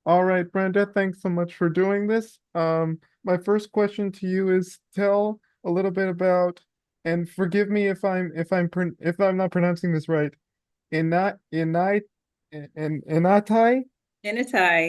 All right, Brenda, thanks so much for doing this. My first question to you is tell a little bit about, and forgive me if I'm not pronouncing this right. Inatai, INATAI,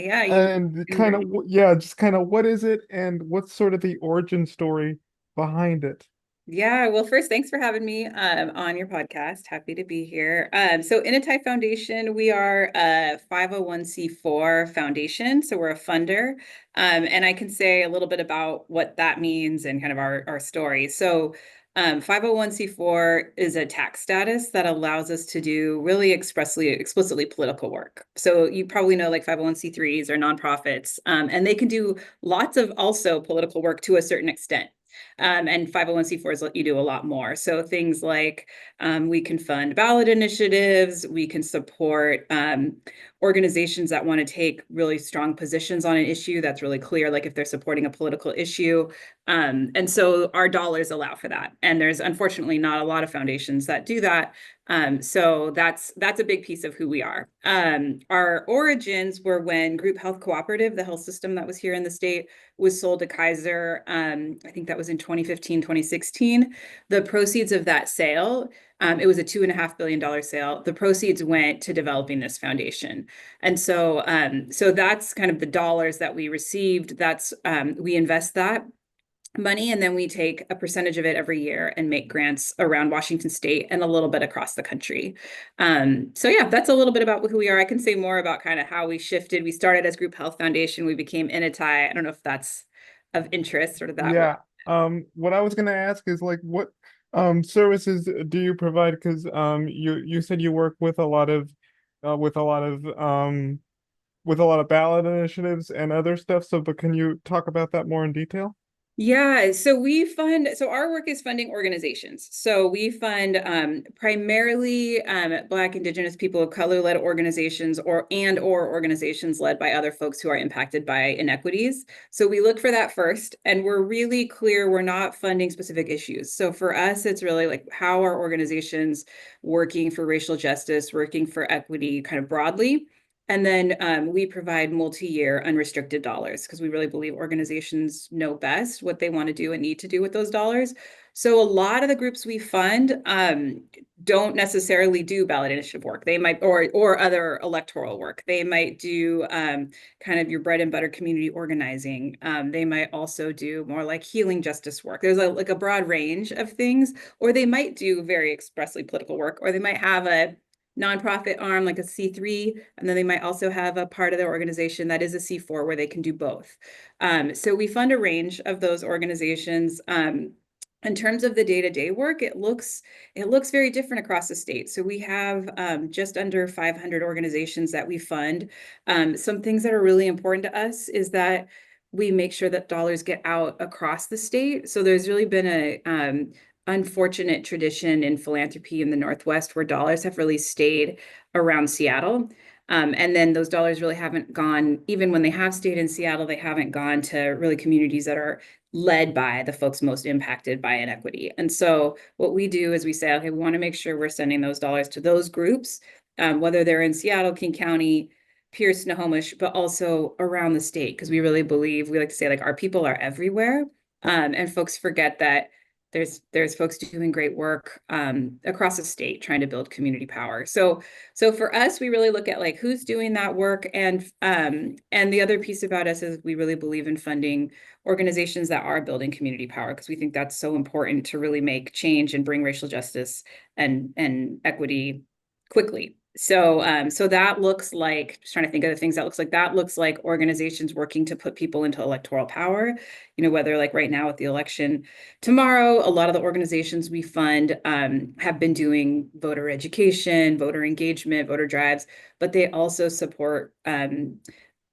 yeah, you and doing kind of great. yeah, just kind of what is it and what's sort of the origin story behind it? Yeah, well, first, thanks for having me on your podcast. Happy to be here. So INATAI Foundation, we are a 501(c)(4) foundation, so we're a funder. And I can say a little bit about what that means and kind of our story. So 501(c)(4) is a tax status that allows us to do really explicitly political work. So you probably know like 501(c)(3)s or nonprofits, and they can do lots of also political work to a certain extent. And 501(c)(4s let you do a lot more. So things like we can fund ballot initiatives, we can support organizations that want to take really strong positions on an issue that's really clear, like if they're supporting a political issue. And so our dollars allow for that. And there's unfortunately not a lot of foundations that do that. So that's a big piece of who we are. Our origins were when Group Health Cooperative, the health system that was here in the state, was sold to Kaiser. I think that was in 2015, 2016. The proceeds of that sale, it was a $2.5 billion sale. The proceeds went to developing this foundation. And so that's kind of the dollars that we received. We invest that money and then we take a percentage of it every year and make grants around Washington state and a little bit across the country. So yeah, that's a little bit about who we are. I can say more about kind of how we shifted. We started as Group Health Foundation. We became INATAI. I don't know if that's of interest, sort of that way. Yeah. What I was gonna ask is like what services do you provide? Because you said you work with a lot of with a lot of with a lot of ballot initiatives and other stuff. So, but can you talk about that more in detail? Yeah, so our work is funding organizations. So we fund primarily Black, Indigenous, people of color-led organizations or organizations led by other folks who are impacted by inequities. So we look for that first, and we're really clear we're not funding specific issues. So for us, it's really like how are organizations working for racial justice, working for equity kind of broadly. And then we provide multi-year unrestricted dollars because we really believe organizations know best what they want to do and need to do with those dollars. So a lot of the groups we fund don't necessarily do ballot initiative work. They might or other electoral work. They might do kind of your bread and butter community organizing. They might also do more like healing justice work. There's like a broad range of things, or they might do very expressly political work, or they might have a nonprofit arm like a C3, and then they might also have a part of their organization that is a C4 where they can do both. So we fund a range of those organizations. In terms of the day-to-day work, it looks very different across the state. So we have just under 500 organizations that we fund. Some things that are really important to us is that we make sure that dollars get out across the state. So there's really been a unfortunate tradition in philanthropy in the Northwest where dollars have really stayed around Seattle. And then those dollars really haven't gone, even when they have stayed in Seattle, they haven't gone to really communities that are led by the folks most impacted by inequity. And so what we do is we say, okay, we want to make sure we're sending those dollars to those groups, whether they're in Seattle, King County, Pierce, Snohomish, but also around the state, because we really believe, we like to say like our people are everywhere. And folks forget that there's folks doing great work across the state trying to build community power. So for us, we really look at like who's doing that work, and the other piece about us is we really believe in funding organizations that are building community power because we think that's so important to really make change and bring racial justice and equity quickly. So that looks like, just trying to think of the things that looks like, that looks like organizations working to put people into electoral power, whether like right now with the election tomorrow, a lot of the organizations we fund have been doing voter education, voter engagement, voter drives, but they also support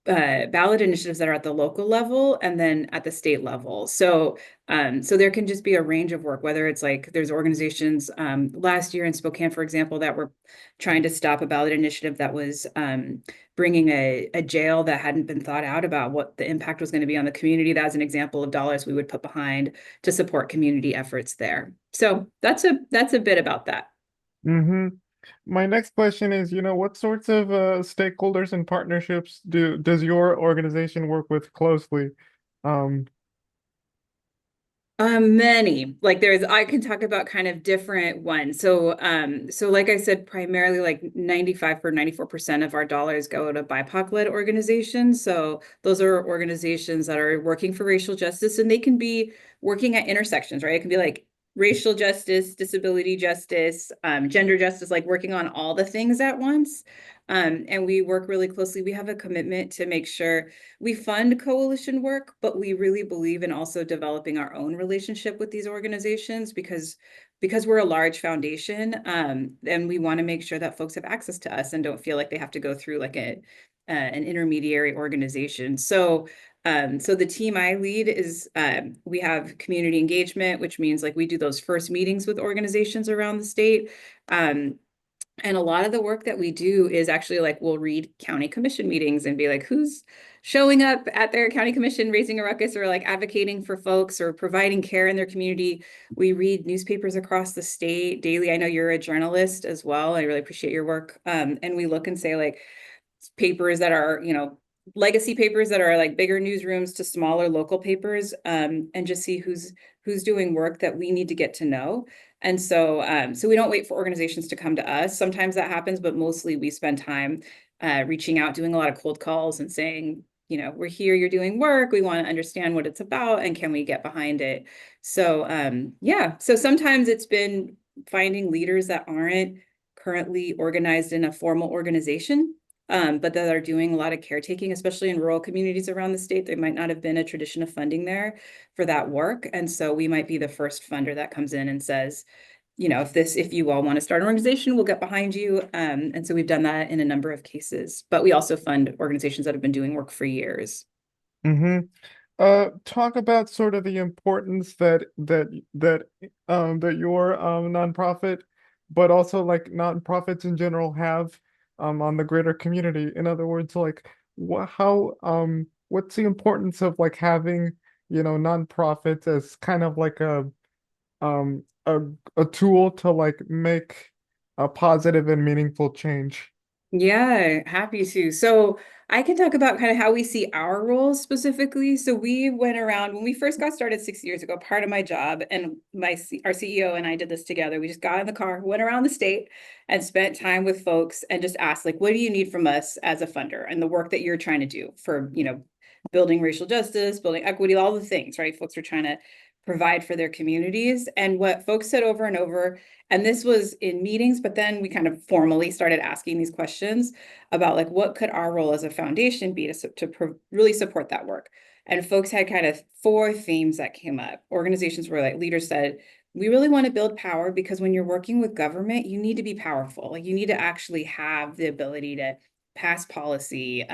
ballot initiatives that are at the local level and then at the state level. So there can just be a range of work, whether it's like there's organizations last year in Spokane, for example, that were trying to stop a ballot initiative that was bringing a jail that hadn't been thought out about what the impact was going to be on the community. That's an example of dollars we would put behind to support community efforts there. So that's a bit about that. Mm-hmm. My next question is, what sorts of stakeholders and partnerships does your organization work with closely? Um, Many. Like I can talk about kind of different ones. So like I said, primarily like 95 or 94% of our dollars go to BIPOC-led organizations. So those are organizations that are working for racial justice, and they can be working at intersections, right? It can be like racial justice, disability justice, gender justice, like working on all the things at once. And we work really closely. We have a commitment to make sure we fund coalition work, but we really believe in also developing our own relationship with these organizations because we're a large foundation, and we want to make sure that folks have access to us and don't feel like they have to go through like an intermediary organization. So the team I lead is we have community engagement, which means like we do those first meetings with organizations around the state. And a lot of the work that we do is actually like we'll read county commission meetings and be like, who's showing up at their county commission, raising a ruckus, or like advocating for folks or providing care in their community. We read newspapers across the state daily. I know you're a journalist as well. I really appreciate your work. And we look and say like, papers that are, legacy papers that are like bigger newsrooms to smaller local papers, and just see who's doing work that we need to get to know. And so we don't wait for organizations to come to us. Sometimes that happens, but mostly we spend time reaching out, doing a lot of cold calls and saying, we're here, you're doing work. We want to understand what it's about and can we get behind it? So yeah, so sometimes it's been finding leaders that aren't currently organized in a formal organization, but that are doing a lot of caretaking, especially in rural communities around the state. There might not have been a tradition of funding there for that work. And so we might be the first funder that comes in and says, if you all want to start an organization, we'll get behind you. And so we've done that in a number of cases, but we also fund organizations that have been doing work for years. mhm. Talk about sort of the importance that your nonprofit, but also like nonprofits in general have on the greater community. In other words, like what's the importance of like having, nonprofits as kind of like um a a tool to like make a positive and meaningful change. Yeah, happy to. So I can talk about kind of how we see our roles specifically. So we went around when we first got started 6 years ago, part of my job and our CEO and I did this together. We just got in the car, went around the state and spent time with folks and just asked like, what do you need from us as a funder and the work that you're trying to do for, building racial justice, building equity, all the things, right? Folks are trying to provide for their communities. And what folks said over and over, and this was in meetings, but then we kind of formally started asking these questions about like, what could our role as a foundation be to really support that work? And folks had kind of four themes that came up. Organizations were like, leaders said, we really want to build power because when you're working with government, you need to be powerful. Like you need to actually have the ability to pass policy,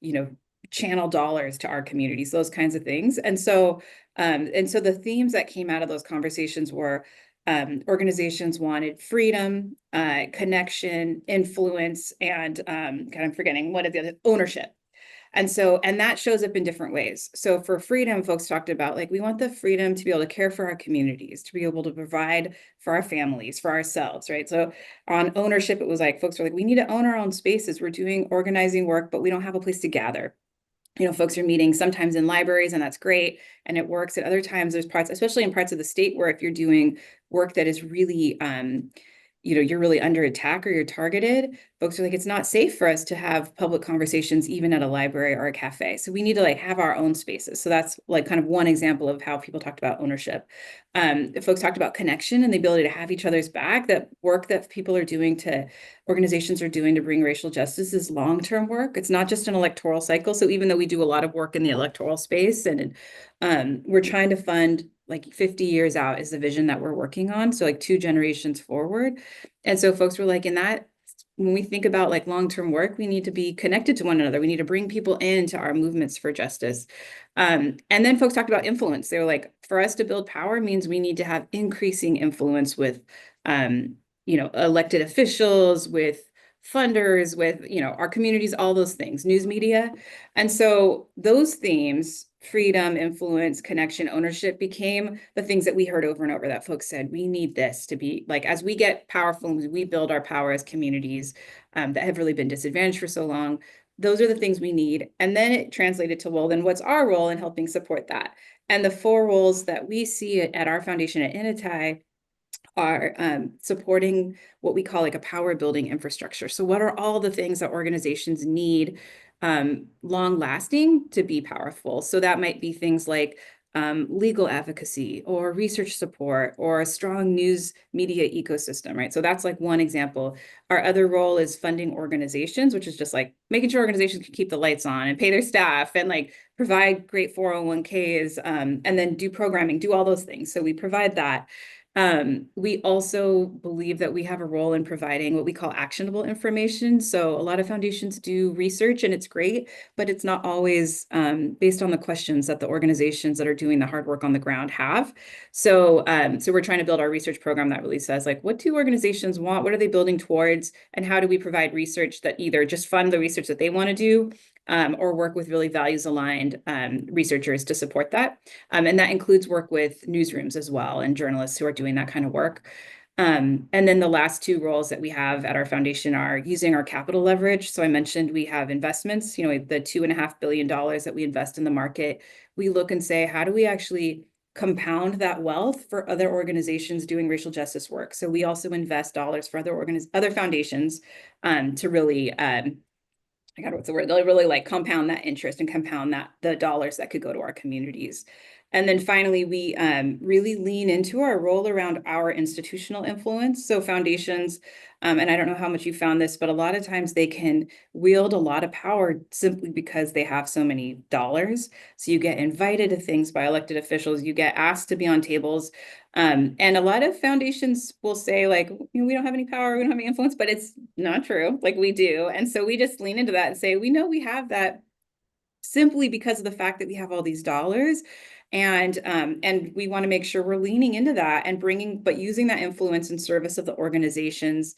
you know, channel dollars to our communities, those kinds of things. And so the themes that came out of those conversations were organizations wanted freedom, connection, influence, and kind of forgetting what are the other ownership. And that shows up in different ways. So for freedom, folks talked about like, we want the freedom to be able to care for our communities, to be able to provide for our families, for ourselves, right? So on ownership, it was like, folks were like, we need to own our own spaces. We're doing organizing work, but we don't have a place to gather. Folks are meeting sometimes in libraries, and that's great, and it works. At other times, there's parts, especially in parts of the state, where if you're doing work that is really, you're really under attack or you're targeted, folks are like, it's not safe for us to have public conversations, even at a library or a cafe. So we need to like have our own spaces. So that's like kind of one example of how people talked about ownership. Folks talked about connection and the ability to have each other's back. That work that people are doing organizations are doing to bring racial justice is long-term work. It's not just an electoral cycle. So even though we do a lot of work in the electoral space and we're trying to fund like 50 years out is the vision that we're working on. So like 2 generations forward. And so folks were like, in that, when we think about like long-term work, we need to be connected to one another. We need to bring people into our movements for justice. And then folks talked about influence. They were like, for us to build power means we need to have increasing influence with, elected officials, with funders, with, our communities, all those things, news media. And so those themes freedom, influence, connection, ownership became the things that we heard over and over that folks said, we need this to be like, as we get powerful, we build our power as communities that have really been disadvantaged for so long. Those are the things we need. And then it translated to, well, then what's our role in helping support that? And the four roles that we see at our foundation at INATAI are supporting what we call like a power building infrastructure. So what are all the things that organizations need long lasting to be powerful? So that might be things like legal advocacy or research support or a strong news media ecosystem, right? So that's like one example. Our other role is funding organizations, which is just like making sure organizations can keep the lights on and pay their staff and like provide great 401ks and then do programming, do all those things. So we provide that. We also believe that we have a role in providing what we call actionable information. So a lot of foundations do research and it's great, but it's not always based on the questions that the organizations that are doing the hard work on the ground have. So we're trying to build our research program that really says like, what do organizations want? What are they building towards? And how do we provide research that either just fund the research that they want to do or work with really values aligned researchers to support that. And that includes work with newsrooms as well and journalists who are doing that kind of work. And then the last two roles that we have at our foundation are using our capital leverage. So I mentioned we have investments, you know, the $2.5 billion that we invest in the market. We look and say, how do we actually compound that wealth for other organizations doing racial justice work? So we also invest dollars for other foundations to really I got what's the word? They'll really like compound that interest and compound that the dollars that could go to our communities. And then finally, we really lean into our role around our institutional influence. So foundations, and I don't know how much you found this, but a lot of times they can wield a lot of power simply because they have so many dollars. So you get invited to things by elected officials, you get asked to be on tables. And a lot of foundations will say like, you know, we don't have any power, we don't have any influence, but it's not true. Like we do. And so we just lean into that and say, we know we have that simply because of the fact that we have all these dollars. And we want to make sure we're leaning into that and but using that influence in service of the organizations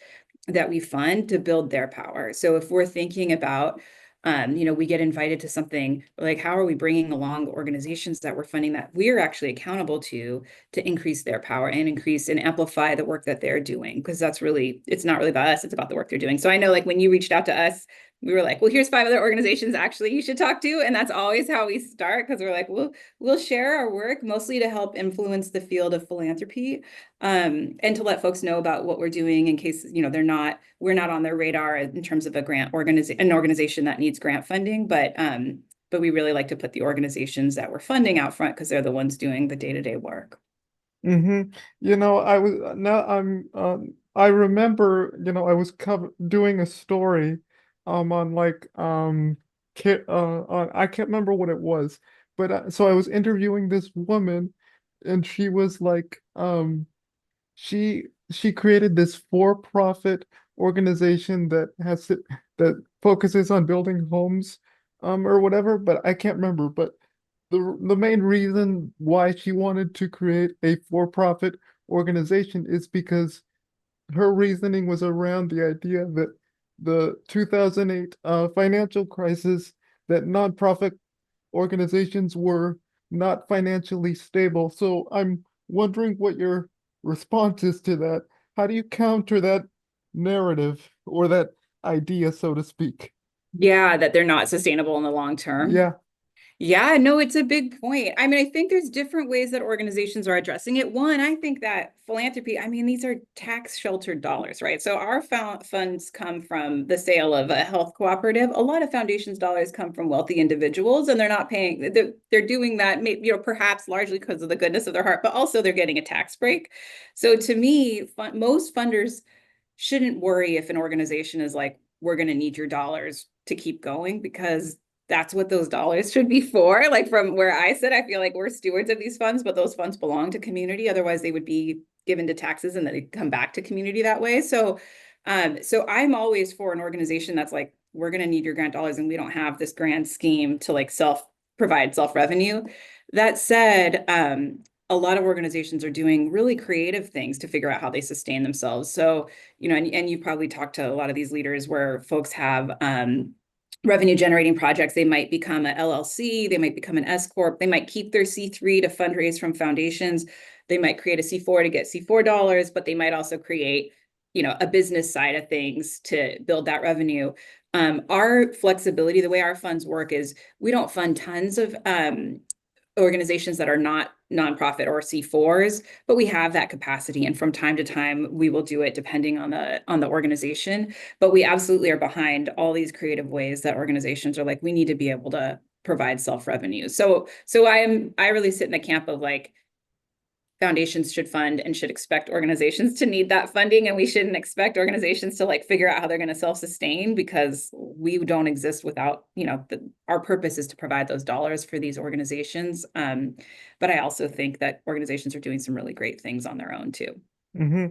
that we fund to build their power. So if we're thinking about you know, we get invited to something like how are we bringing along organizations that we're funding that we're actually accountable to increase their power and increase and amplify the work that they're doing? Because that's really, it's not really about us, it's about the work they're doing. So I know like when you reached out to us, we were like, well, here's 5 other organizations actually you should talk to. And that's always how we start because we're like, we'll share our work mostly to help influence the field of philanthropy and to let folks know about what we're doing in case, you know, we're not on their radar in terms of an organization that needs grant funding, but we really like to put the organizations that we're funding out front because they're the ones doing the day-to-day work. Mm-hmm. You know, I remember, you know, I was doing a story on like on I can't remember what it was, but so I was interviewing this woman and she was like she created this for-profit organization that focuses on building homes or whatever, but I can't remember, but the main reason why she wanted to create a for-profit organization is because her reasoning was around the idea that the 2008 financial crisis, that nonprofit organizations were not financially stable. So I'm wondering what your response is to that. How do you counter that narrative or that idea, so to speak? Yeah, that they're not sustainable in the long term. Yeah. Yeah, no, it's a big point. I mean, I think there's different ways that organizations are addressing it. One, I think that philanthropy, I mean, these are tax sheltered dollars, right? So our funds come from the sale of a health cooperative. A lot of foundations dollars come from wealthy individuals, and they're not paying, they're doing that, you know, perhaps largely because of the goodness of their heart, but also they're getting a tax break. So to me, most funders shouldn't worry if an organization is like, we're going to need your dollars to keep going because that's what those dollars should be for. Like from where I sit, I feel like we're stewards of these funds, but those funds belong to community. Otherwise, they would be given to taxes and then they come back to community that way. So I'm always for an organization that's like, we're going to need your grant dollars and we don't have this grand scheme to like provide self revenue. That said, a lot of organizations are doing really creative things to figure out how they sustain themselves. So, you know, and you probably talked to a lot of these leaders where folks have revenue generating projects. They might become a LLC, they might become an S Corp, they might keep their C3 to fundraise from foundations, they might create a C4 to get C4 dollars, but they might also create, a business side of things to build that revenue. Our flexibility, the way our funds work is we don't fund tons of organizations that are not nonprofit or C4s, but we have that capacity. And from time to time, we will do it depending on the organization. But we absolutely are behind all these creative ways that organizations are like, we need to be able to provide self-revenue. So I really sit in the camp of like, foundations should fund and should expect organizations to need that funding, and we shouldn't expect organizations to like figure out how they're going to self-sustain, because we don't exist without, our purpose is to provide those dollars for these organizations. But I also think that organizations are doing some really great things on their own too. Hmm.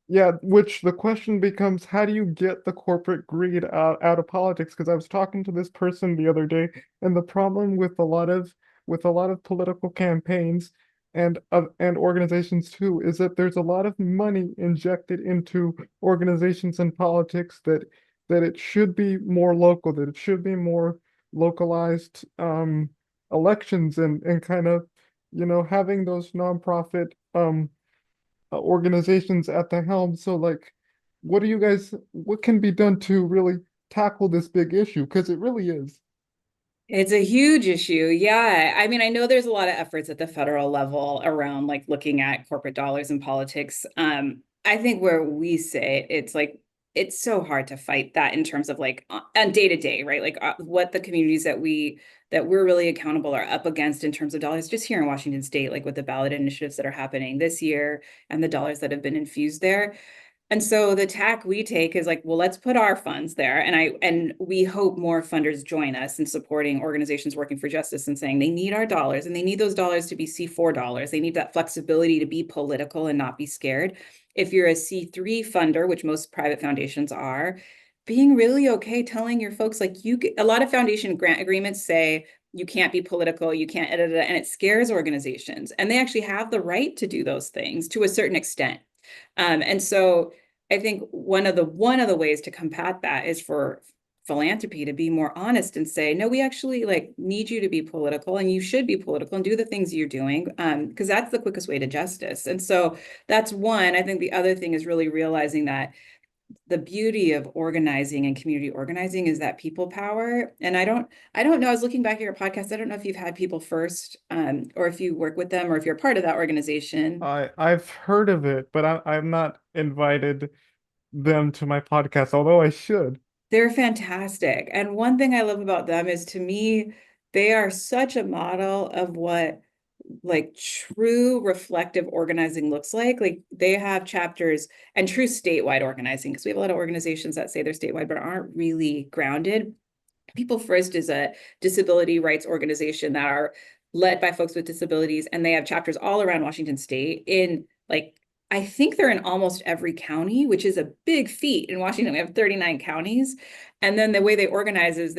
Yeah, which the question becomes, how do you get the corporate greed out of politics? Because I was talking to this person the other day, and the problem with a lot of political campaigns and organizations too is that there's a lot of money injected into organizations and politics that it should be more local, that it should be more localized elections and kind of, having those nonprofit organizations at the helm. So like, what can be done to really tackle this big issue? Because it really is. It's a huge issue. Yeah. I mean, I know there's a lot of efforts at the federal level around like looking at corporate dollars in politics. I think where we sit, it's like, it's so hard to fight that in terms of like on day to day, right? Like what the communities that we're really accountable are up against in terms of dollars, just here in Washington State, like with the ballot initiatives that are happening this year and the dollars that have been infused there. And so the tack we take is like, well, let's put our funds there. And we hope more funders join us in supporting organizations working for justice and saying they need our dollars, and they need those dollars to be C4 dollars. They need that flexibility to be political and not be scared. If you're a C3 funder, which most private foundations are, being really okay telling your folks, like a lot of foundation grant agreements say you can't be political, you can't, and it scares organizations. And they actually have the right to do those things to a certain extent. And so I think one of the ways to combat that is for philanthropy to be more honest and say, no, we actually like need you to be political, and you should be political and do the things you're doing, because that's the quickest way to justice. And so that's one. I think the other thing is really realizing that the beauty of organizing and community organizing is that people power. And I don't know, I was looking back at your podcast. I don't know if you've had People First, or if you work with them, or if you're part of that organization. I've heard of it, but I've not invited them to my podcast, although I should. They're fantastic. And one thing I love about them is, to me, they are such a model of what like true reflective organizing looks like. Like they have chapters and true statewide organizing, because we have a lot of organizations that say they're statewide but aren't really grounded. People First is a disability rights organization that are led by folks with disabilities, and they have chapters all around Washington State in like, I think they're in almost every county, which is a big feat. In Washington, we have 39 counties. And then the way they organize is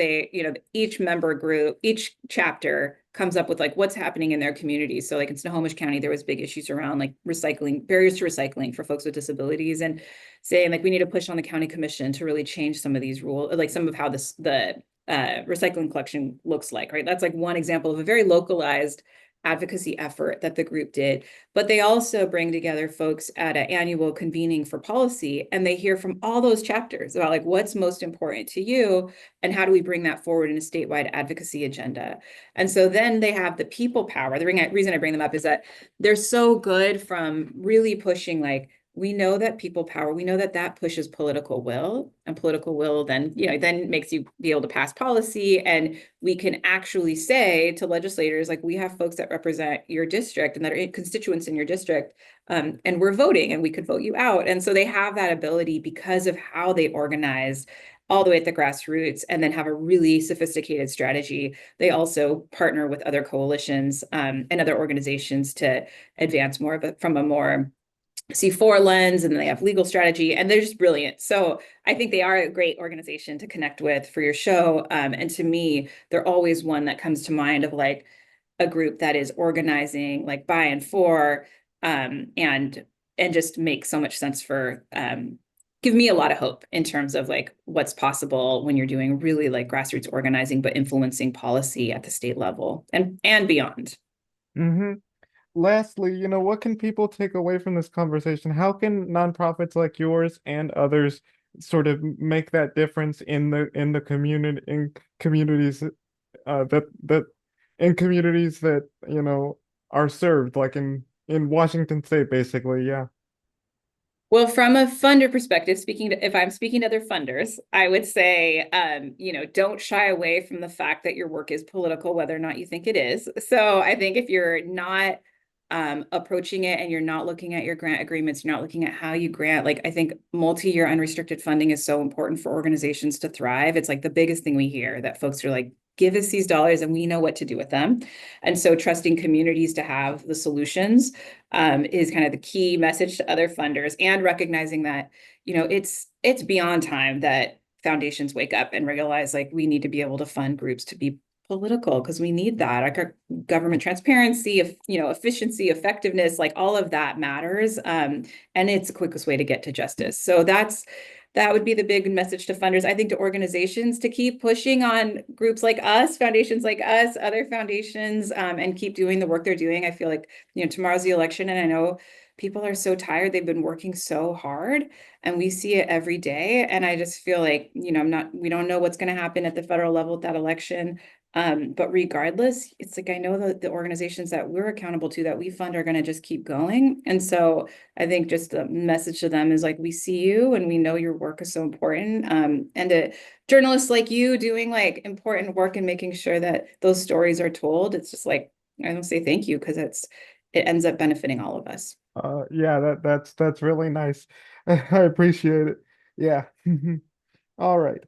each member group, each chapter comes up with like what's happening in their community. So like in Snohomish County, there was big issues around like recycling, barriers to recycling for folks with disabilities, and saying like we need to push on the county commission to really change some of these rules, like some of how the recycling collection looks like, right? That's like one example of a very localized advocacy effort that the group did. But they also bring together folks at an annual convening for policy, and they hear from all those chapters about like what's most important to you and how do we bring that forward in a statewide advocacy agenda. And so then they have the people power. The reason I bring them up is that they're so good from really pushing like, we know that people power, we know that that pushes political will, and political will then, then makes you be able to pass policy. And we can actually say to legislators, like, we have folks that represent your district and that are constituents in your district, and we're voting and we could vote you out. And so they have that ability because of how they organize all the way at the grassroots, and then have a really sophisticated strategy. They also partner with other coalitions, and other organizations to advance more of it from a more C4 lens, and then they have legal strategy, and they're just brilliant. So I think they are a great organization to connect with for your show. And to me, they're always one that comes to mind of like a group that is organizing like by and for, and just makes so much sense for give me a lot of hope in terms of like what's possible when you're doing really like grassroots organizing, but influencing policy at the state level and beyond. Hmm. Lastly, what can people take away from this conversation? How can nonprofits like yours and others sort of make that difference in the community in communities that in communities that, are served, like in Washington State, basically, yeah. Well, from a funder perspective, if I'm speaking to other funders, I would say, don't shy away from the fact that your work is political, whether or not you think it is. So I think if you're not approaching it and you're not looking at your grant agreements, you're not looking at how you grant, like I think multi-year unrestricted funding is so important for organizations to thrive. It's like the biggest thing we hear that folks are like, give us these dollars and we know what to do with them. And so trusting communities to have the solutions is kind of the key message to other funders, and recognizing that, it's beyond time that foundations wake up and realize like we need to be able to fund groups to be political because we need that. Like our government transparency, efficiency, effectiveness, like all of that matters. And it's the quickest way to get to justice. So that would be the big message to funders. I think to organizations to keep pushing on groups like us, foundations like us, other foundations, and keep doing the work they're doing. I feel like, tomorrow's the election, and I know people are so tired. They've been working so hard, and we see it every day. And I just feel like, we don't know what's going to happen at the federal level with that election. But regardless, it's like I know that the organizations that we're accountable to, that we fund, are going to just keep going. And so I think just the message to them is like, we see you and we know your work is so important. And to journalists like you doing like important work and making sure that those stories are told, it's just like, I don't say thank you because it ends up benefiting all of us. Yeah, that's really nice. I appreciate it. Yeah. All right.